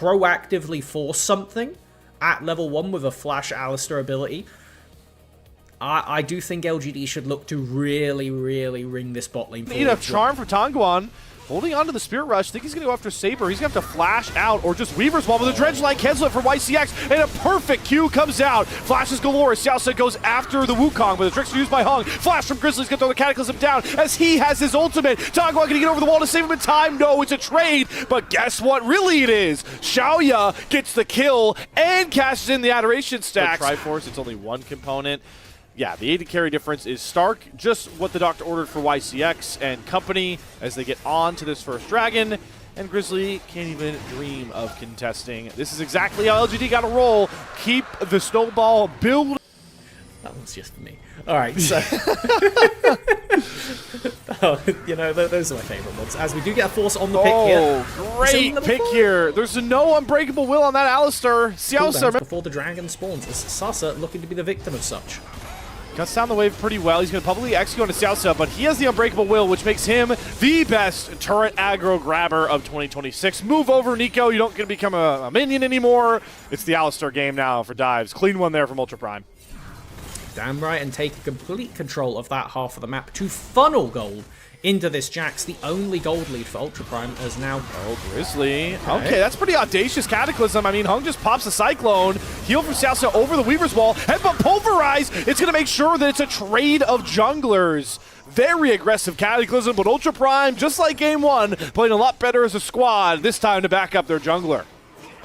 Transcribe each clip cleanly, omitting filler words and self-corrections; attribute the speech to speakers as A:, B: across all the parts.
A: proactively force something at level 1 with a Flash Alistar ability, I do think LGD should look to really, really ring this bot lane forward.
B: Need a charm for Tanguan. Holding on to the Spirit Rush. Think he's going to go after Saber. He's going to have to flash out or just Weaver's Ball with a Dredge Line cancel it for YCX. And a perfect Q comes out. Flashes galore. Xiaosa goes after the Wukong, but the tricks are used by Hung. Flash from Grizzly's going to throw the Cataclysm down as he has his ultimate. Tanguan going to get over the wall to save him in time. No, it's a trade. But guess what really it is? Xiaoya gets the kill and cashes in the Adoration stacks. For Triforce, it's only one component. Yeah, the AD carry difference is stark, just what the doctor ordered for YCX and company as they get on to this first dragon, and Grizzly can't even dream of contesting. This is exactly how LGD got to roll. Keep the snowball build.
A: That one's just for me. All right, so you know, those are my favorite ones. As we do get a force on the pick here.
B: Oh, great pick here. There's no unbreakable will on that Alistar. Xiaosa
A: before the dragon spawns. Is Sasa looking to be the victim of such?
B: Cuts down the wave pretty well. He's going to publicly execute on Xiaosa, but he has the Unbreakable Will, which makes him the best turret aggro grabber of 2026. Move over, Nico. You don't get to become a minion anymore. It's the Alistar game now for dives. Clean one there from Ultra Prime.
A: Damn right, and take complete control of that half of the map to funnel gold into this Jax. The only gold lead for Ultra Prime is now...
B: Oh, Grizzly. Okay, that's pretty audacious Cataclysm. I mean, Hung just pops a Cyclone. Heal from Xiaosa over the Weaver's Wall. Headbutt Pulverize. It's going to make sure that it's a trade of junglers. Very aggressive Cataclysm, but Ultra Prime, just like Game 1, playing a lot better as a squad, this time to back up their jungler.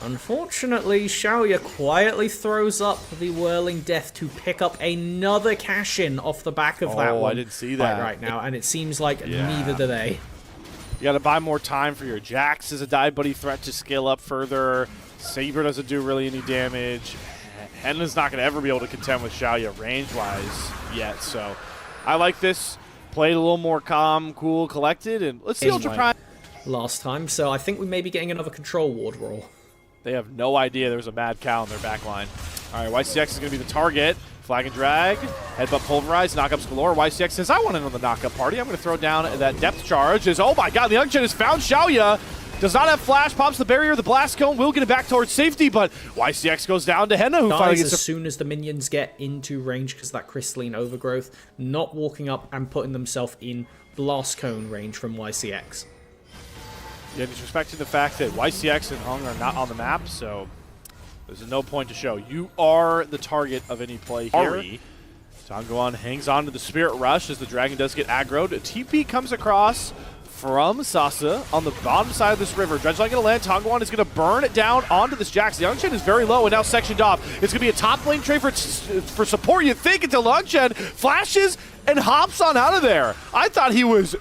A: Unfortunately, Xiaoya quietly throws up the Whirling Death to pick up another cash-in off the back of that one.
B: Oh, I didn't see that.
A: Right now, and it seems like neither do they.
B: You got to buy more time for your Jax as a dive buddy threat to scale up further. Saber doesn't do really any damage. Henna's not going to ever be able to contend with Xiaoya range-wise yet, so I like this. Played a little more calm, cool, collected, and let's see Ultra Prime.
A: Last time, so I think we may be getting another control ward roll.
B: They have no idea there's a mad cow in their back line. All right, YCX is going to be the target. Flag and drag, headbutt pulverize, knockups galore. YCX says, I want in on the knockup party. I'm going to throw down that depth charge. Oh my god, the Youngchen has found Xiaoya. Does not have flash, pops the barrier, the blast cone, will get it back towards safety, but YCX goes down to Henna, who finally gets
A: as soon as the minions get into range because that crystalline overgrowth, not walking up and putting themselves in blast cone range from YCX.
B: Yeah, disrespecting the fact that YCX and Hung are not on the map, so there's no point to show. You are the target of any play here. Tanguan hangs on to the Spirit Rush as the dragon does get aggroed. A TP comes across from Sasa on the bottom side of this river. Dredge Line going to land. Tanguan is going to burn it down onto this Jax. The Youngchen is very low and now sectioned off. It's going to be a top lane trade for support, you think, until Youngchen flashes and hops on out of there. I thought he was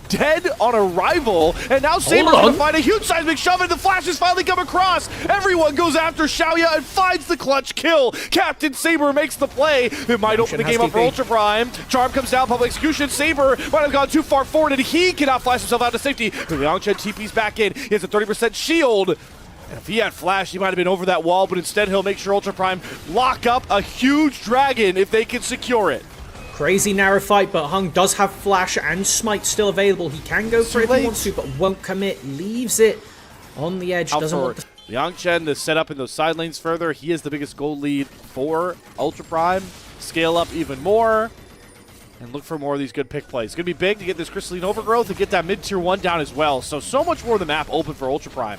B: dead on arrival, and now Saber's going to find a huge seismic shove, and the flashes finally come across. Everyone goes after Xiaoya and finds the clutch kill. Captain Saber makes the play. It might open the game up for Ultra Prime. Charm comes down, public execution. Saber might have gone too far forward, and he cannot flash himself out to safety. The Liangchen TP's back in. He has a 30% shield. And if he had flash, he might have been over that wall, but instead he'll make sure Ultra Prime lock up a huge dragon if they can secure it.
A: Crazy narrow fight, but Hung does have flash and smite still available. He can go for it if he wants to, but won't commit. Leaves it on the edge. Doesn't want to...
B: Liangchen to set up in those side lanes further. He is the biggest gold lead for Ultra Prime. Scale up even more and look for more of these good pick plays. It's going to be big to get this crystalline overgrowth and get that mid-tier 1 down as well. So much more of the map open for Ultra Prime.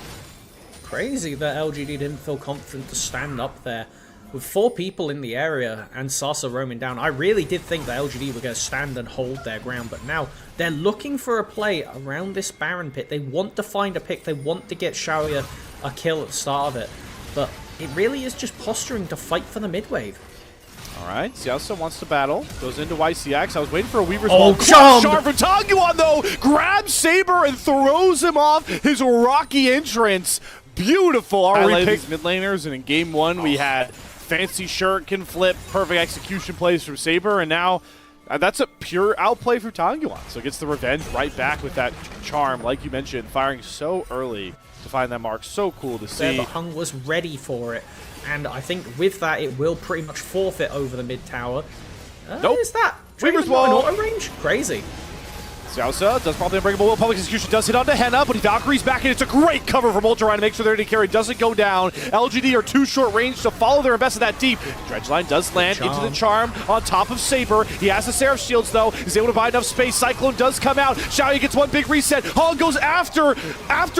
A: Crazy that LGD didn't feel confident to stand up there. With 4 people in the area and Sasa roaming down, I really did think that LGD were going to stand and hold their ground, but now they're looking for a play around this Baron pit. They want to find a pick. They want to get Xiaoya a kill at the start of it, but it really is just posturing to fight for the mid-wave.
B: All right, Xiaosa wants to battle. Goes into YCX. I was waiting for a Weaver's
A: Wall.
B: Charm from Tanguan, though, grabs Saber and throws him off his rocky entrance. Beautiful. Our these mid laners, and in game 1 we had fancy shirt can flip, perfect execution plays from Saber, and now that's a pure outplay for Tanguan. So it gets the revenge right back with that charm, like you mentioned, firing so early to find that mark. So cool to see.
A: But Hung was ready for it, and I think with that it will pretty much forfeit over the mid tower.
B: Nope.
A: Is that
B: Weaver's Wall
A: in auto range? Crazy.
B: Sausa does probably unbreakable will. Public execution does hit onto Henna, but he Valkyries back in. It's a great cover from Ultra Ryan to make sure their AD carry doesn't go down. LGD are too short range to follow their invest that deep. Dredgeline does land into the charm on top of Saber. He has the Seraph shields though. He's able to buy enough space. Cyclone does come out. Xiaoya gets one big reset. Hong goes after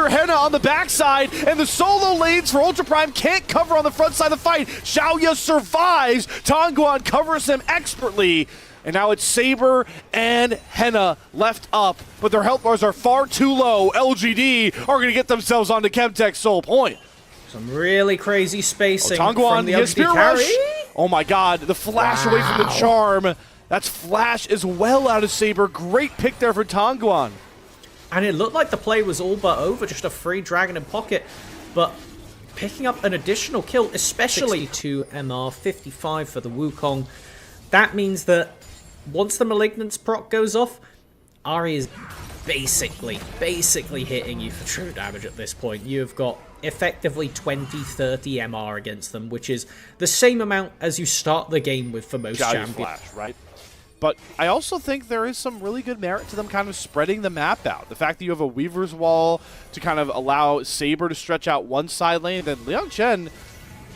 B: Henna on the backside, and the solo lanes for Ultra Prime can't cover on the front side of the fight. Xiaoya survives. Tongguan covers him expertly. And now it's Saber and Henna left up, but their health bars are far too low. LGD are going to get themselves onto Chemtech's sole point.
A: Some really crazy spacing
B: Tongguan,
A: from the
B: his
A: LGD
B: spear
A: carry.
B: rush. Oh my god, the flash away from the charm. That's flash as well out of Saber. Great pick there for Tongguan.
A: And it looked like the play was all but over, just a free dragon in pocket, but picking up an additional kill, especially to MR, 55 for the Wukong. That means that once the Malignance proc goes off, Ari is basically hitting you for true damage at this point. You've got effectively 20-30 MR against them, which is the same amount as you start the game with for most champions.
B: Flash, right? But I also think there is some really good merit to them kind of spreading the map out. The fact that you have a Weaver's Wall to kind of allow Saber to stretch out one side lane, then Liang Chen,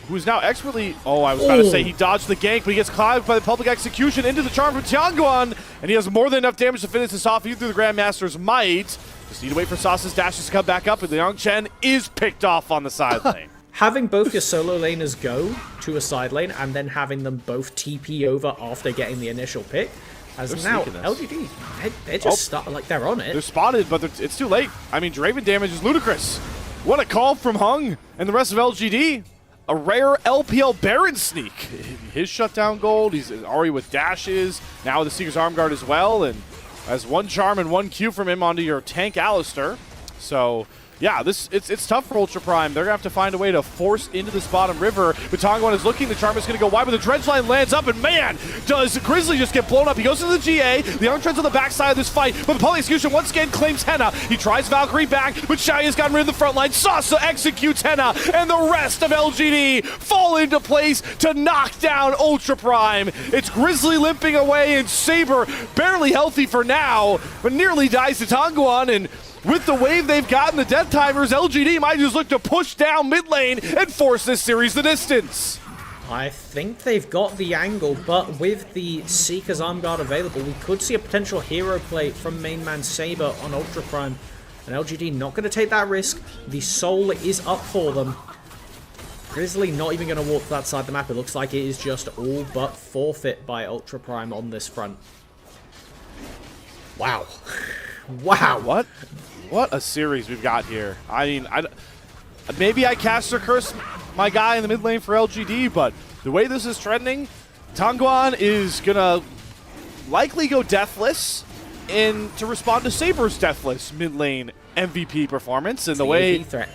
B: who's now expertly... Oh, I was about to say he dodged the gank, but he gets clogged by the public execution into the charm from Tongguan, and he has more than enough damage to finish this off, even through the Grandmaster's might. Just need to wait for Sauce's dashes to come back up, and Liang Chen is picked off on the side lane.
A: Having both your solo laners go to a side lane and then having them both TP over after getting the initial pick, as
B: They're
A: now
B: sneaking this.
A: LGD, they're just start, like they're on it.
B: They're spotted, but it's too late. I mean, Draven damage is ludicrous. What a call from Hung and the rest of LGD. A rare LPL Baron sneak. His shutdown gold, he's already with dashes, now with the Seeker's Arm Guard as well, and has one charm and one Q from him onto your tank Alistair. So, yeah, it's tough for Ultra Prime. They're going to have to find a way to force into this bottom river. But Tongguan is looking. The charm is going to go wide, but the dredge line lands up, and man, does Grizzly just get blown up. He goes into the GA. The Young Tread's on the backside of this fight, but the Poly Execution once again claims Henna. He tries Valkyrie back, but Xiaoya's gotten rid of the front line. Sasa executes Henna, and the rest of LGD fall into place to knock down Ultra Prime. It's Grizzly limping away, and Saber barely healthy for now, but nearly dies to Tongguan, and with the wave they've gotten, the death timers, LGD might just look to push down mid lane and force this series the distance.
A: I think they've got the angle, but with the Seeker's Arm Guard available, we could see a potential hero play from main man Saber on Ultra Prime. And LGD not going to take that risk. The soul is up for them. Grizzly not even going to walk to that side of the map. It looks like it is just all but forfeit by Ultra Prime on this front. Wow. Wow.
B: What a series we've got here. I mean, maybe I caster curse my guy in the mid lane for LGD, but the way this is trending, Tongguan is going to likely go deathless to respond to Saber's deathless mid lane MVP performance. And the way...
A: threat.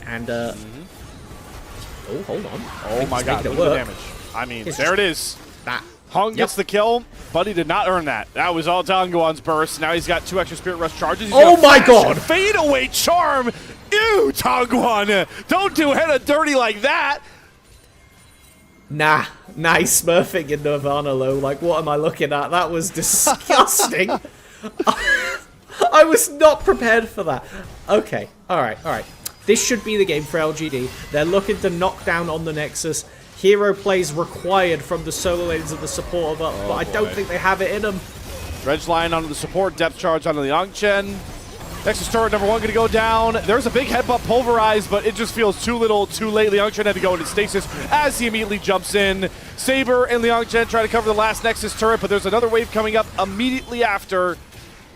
A: And, oh, hold on.
B: Oh my god, look at the damage. I mean, there it is.
A: That.
B: Hung gets the kill, but he did not earn that. That was all Tongguan's burst. Now he's got 2 extra Spirit Rush charges. He's
A: oh my god!
B: Fade away charm! Ew, Tongguan! Don't do Henna dirty like that!
A: Nah, he's smurfing in Nirvana low. Like, what am I looking at? That was disgusting. I was not prepared for that. Okay, alright. This should be the game for LGD. They're looking to knock down on the Nexus. Hero plays required from the solo lanes of the support, but I don't think they have it in them.
B: Dredge line onto the support, depth charge onto the Yangchen. Nexus turret number 1 going to go down. There's a big headbutt pulverized, but it just feels too little, too late. Liangchen had to go into stasis as he immediately jumps in. Saber and Liangchen try to cover the last Nexus turret, but there's another wave coming up immediately after.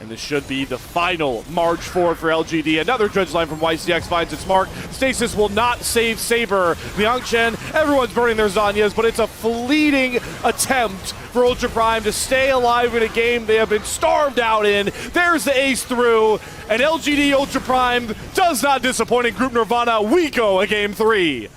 B: And this should be the final march forward for LGD. Another dredge line from YCX finds its mark. Stasis will not save Saber. Liangchen, everyone's burning their Zanyas, but it's a fleeting attempt for Ultra Prime to stay alive in a game they have been starved out in. There's the ace through, and LGD Ultra Prime does not disappoint in Group Nirvana. We go a game 3.